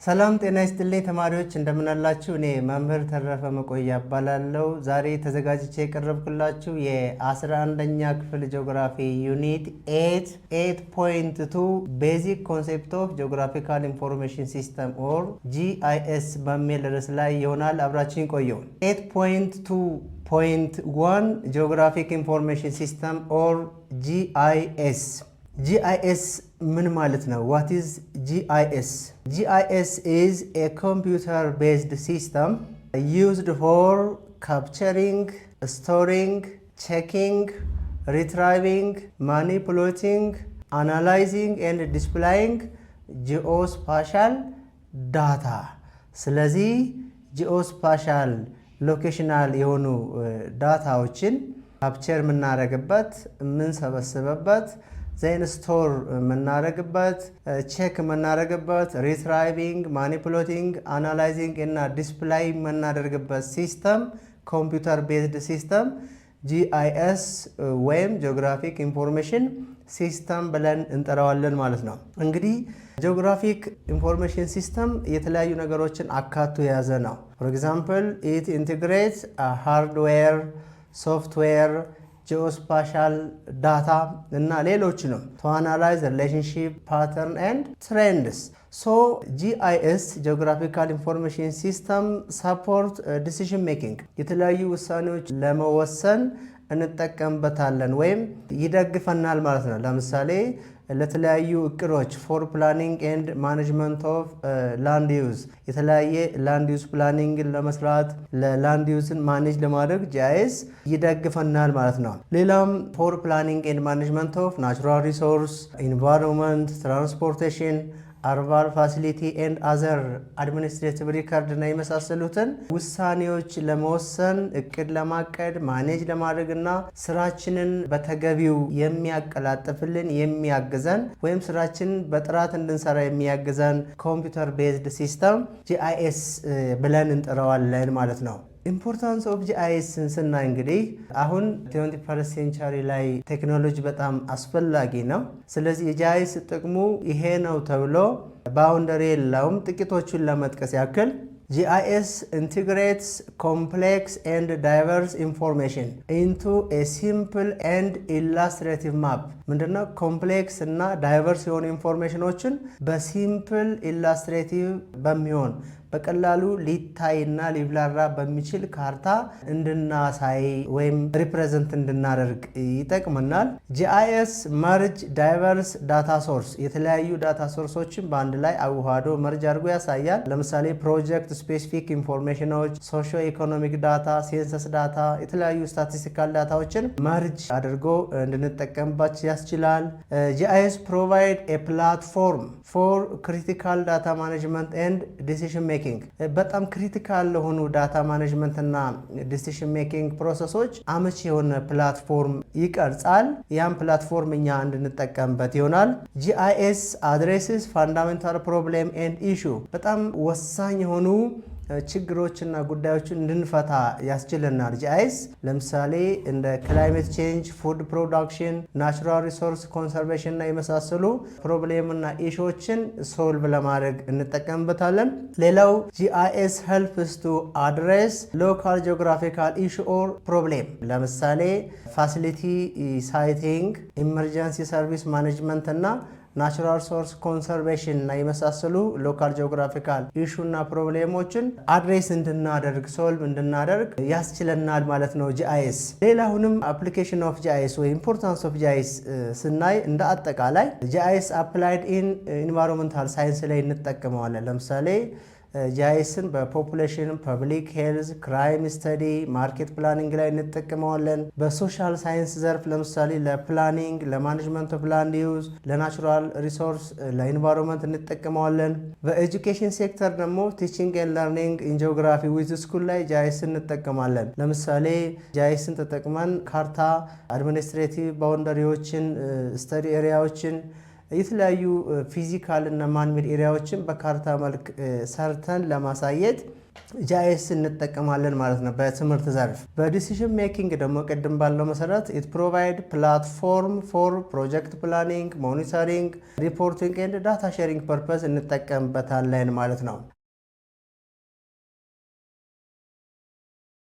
ሰላም ጤና ይስጥልኝ ተማሪዎች እንደምን አላችሁ? እኔ መምህር ተረፈ መቆያ እባላለሁ። ዛሬ ተዘጋጅቼ የቀረብኩላችሁ የ11ኛ ክፍል ጂኦግራፊ ዩኒት 8.2 ቤዚክ ኮንሴፕት ኦፍ ጂኦግራፊካል ኢንፎርሜሽን ሲስተም ኦር ጂአይኤስ በሚል ርዕስ ላይ ይሆናል። አብራችን ቆዩ። 8.2.1 ጂኦግራፊክ ኢንፎርሜሽን ሲስተም ኦር ጂአይኤስ GIS ምን ማለት ነው? What is GIS? GIS is a computer-based system used for capturing, storing, checking, retrieving, manipulating, analyzing and displaying geospatial data. ስለዚህ geospatial locational የሆኑ ዳታዎችን ካፕቸር የምናደርግበት የምንሰበስብበት ዜን ስቶር የምናደርግበት ቼክ የምናደርግበት ሪትራይቪንግ ማኒፑሌቲንግ አናላይዚንግ እና ዲስፕላይ የምናደርግበት ሲስተም ኮምፒውተር ቤዝድ ሲስተም ጂአይኤስ ወይም ጂኦግራፊክ ኢንፎርሜሽን ሲስተም ብለን እንጠራዋለን ማለት ነው። እንግዲህ ጂኦግራፊክ ኢንፎርሜሽን ሲስተም የተለያዩ ነገሮችን አካቶ የያዘ ነው። ፎር ኤግዛምፕል ኢት ኢንቴግሬትስ ሃርድዌር፣ ሶፍትዌር፣ ጂኦስፓሻል ዳታ እና ሌሎችንም to analyze relationship pattern and trends. So GIS geographical information system support decision making የተለያዩ ውሳኔዎች ለመወሰን እንጠቀምበታለን ወይም ይደግፈናል ማለት ነው። ለምሳሌ ለተለያዩ እቅዶች ፎር ፕላኒንግ ኤንድ ማኔጅመንት ኦፍ ላንድ ዩዝ የተለያየ ላንድ ዩዝ ፕላኒንግን ለመስራት ለላንድ ዩዝን ማኔጅ ለማድረግ ጂአይኤስ ይደግፈናል ማለት ነው። ሌላም ፎር ፕላኒንግ ኤንድ ማኔጅመንት ኦፍ ናቹራል ሪሶርስ፣ ኢንቫይሮንመንት፣ ትራንስፖርቴሽን፣ አርባል ፋሲሊቲ ኤንድ አዘር አድሚኒስትሬቲቭ ሪከርድ እና የመሳሰሉትን ውሳኔዎች ለመወሰን እቅድ ለማቀድ ማኔጅ ለማድረግ እና ስራችንን በተገቢው የሚያቀላጥፍልን የሚያግዘን ወይም ስራችንን በጥራት እንድንሰራ የሚያግዘን ኮምፒውተር ቤዝድ ሲስተም ጂአይኤስ ብለን እንጠራዋለን ማለት ነው። ኢምፖርታንስ ኦፍ ጂአይኤስን ስናይ እንግዲህ አሁን 21 ሴንቸሪ ላይ ቴክኖሎጂ በጣም አስፈላጊ ነው። ስለዚህ የጂአይኤስ ጥቅሙ ይሄ ነው ተብሎ ባውንደሪ የለውም። ጥቂቶቹን ለመጥቀስ ያክል GIS integrates complex and diverse information into a simple and illustrative map. ምንድነው? ኮምፕሌክስ እና ዳይቨርስ የሆኑ ኢንፎርሜሽኖችን በሲምፕል ኢላስትሬቲቭ በሚሆን በቀላሉ ሊታይና ሊብላራ በሚችል ካርታ እንድናሳይ ወይም ሪፕሬዘንት እንድናደርግ ይጠቅመናል። GIS መርጅ ዳይቨርስ ዳታ ሶርስ የተለያዩ ዳታ ሶርሶችን በአንድ ላይ አዋህዶ መርጅ አድርጎ ያሳያል። ለምሳሌ ፕሮጀክት ስፔሲፊክ ኢንፎርሜሽኖች፣ ሶሾ ኢኮኖሚክ ዳታ፣ ሴንሰስ ዳታ፣ የተለያዩ ስታቲስቲካል ዳታዎችን መርጅ አድርጎ እንድንጠቀምባቸው ያስችላል። GIS ፕሮቫይድ ኤ ፕላትፎርም ፎር ክሪቲካል ዳታ ማኔጅመንት ኤንድ ዲሲሽን ሜኪንግ በጣም ክሪቲካል ለሆኑ ዳታ ማኔጅመንት እና ዲሲሽን ሜኪንግ ፕሮሰሶች አመቺ የሆነ ፕላትፎርም ይቀርጻል። ያም ፕላትፎርም እኛ እንድንጠቀምበት ይሆናል። GIS አድሬስስ ፋንዳሜንታል ፕሮብሌም ኤንድ ኢሹ በጣም ወሳኝ የሆኑ ችግሮችና ጉዳዮችን እንድንፈታ ያስችለናል። ጂአይኤስ ለምሳሌ እንደ ክላይሜት ቼንጅ፣ ፉድ ፕሮዳክሽን፣ ናቹራል ሪሶርስ ኮንሰርቬሽን እና የመሳሰሉ ፕሮብሌምና ኢሹዎችን ሶልቭ ለማድረግ እንጠቀምበታለን። ሌላው ጂአይኤስ ሄልፕስ ቱ አድሬስ ሎካል ጂኦግራፊካል ኢሹ ኦር ፕሮብሌም ለምሳሌ ፋሲሊቲ ሳይቲንግ፣ ኢመርጀንሲ ሰርቪስ ማኔጅመንት እና ናቹራል ሶርስ ኮንሰርቬሽን እና የመሳሰሉ ሎካል ጂኦግራፊካል ኢሹ እና ፕሮብሌሞችን አድሬስ እንድናደርግ ሶልቭ እንድናደርግ ያስችለናል ማለት ነው ጂአይኤስ። ሌላውንም አፕሊኬሽን ኦፍ ጂአይኤስ ወይ ኢምፖርታንስ ኦፍ ጂአይኤስ ስናይ እንደ አጠቃላይ ጂአይኤስ አፕላይድ ኢን ኢንቫይሮንመንታል ሳይንስ ላይ እንጠቀመዋለን። ለምሳሌ ጂአይኤስን በፖፑሌሽን፣ ፐብሊክ ሄልዝ፣ ክራይም ስተዲ፣ ማርኬት ፕላኒንግ ላይ እንጠቀመዋለን። በሶሻል ሳይንስ ዘርፍ ለምሳሌ ለፕላኒንግ፣ ለማኔጅመንት ኦፍ ላንድ ዩዝ፣ ለናቹራል ሪሶርስ፣ ለኢንቫይሮንመንት እንጠቀመዋለን። በኤጁኬሽን ሴክተር ደግሞ ቲቺንግ ኤንድ ለርኒንግ ኢን ጂኦግራፊ ዊዝ ስኩል ላይ ጂአይኤስን እንጠቀማለን። ለምሳሌ ጂአይኤስን ተጠቅመን ካርታ፣ አድሚኒስትሬቲቭ ባውንደሪዎችን፣ ስተዲ ኤሪያዎችን የተለያዩ ፊዚካል እና ማንሜድ ኤሪያዎችን በካርታ መልክ ሰርተን ለማሳየት ጂአይኤስ እንጠቀማለን ማለት ነው በትምህርት ዘርፍ። በዲሲዥን ሜኪንግ ደግሞ ቅድም ባለው መሰረት ኢት ፕሮቫይድ ፕላትፎርም ፎር ፕሮጀክት ፕላኒንግ፣ ሞኒተሪንግ፣ ሪፖርቲንግ ኤንድ ዳታ ሼሪንግ ፐርፐስ እንጠቀምበታለን ማለት ነው።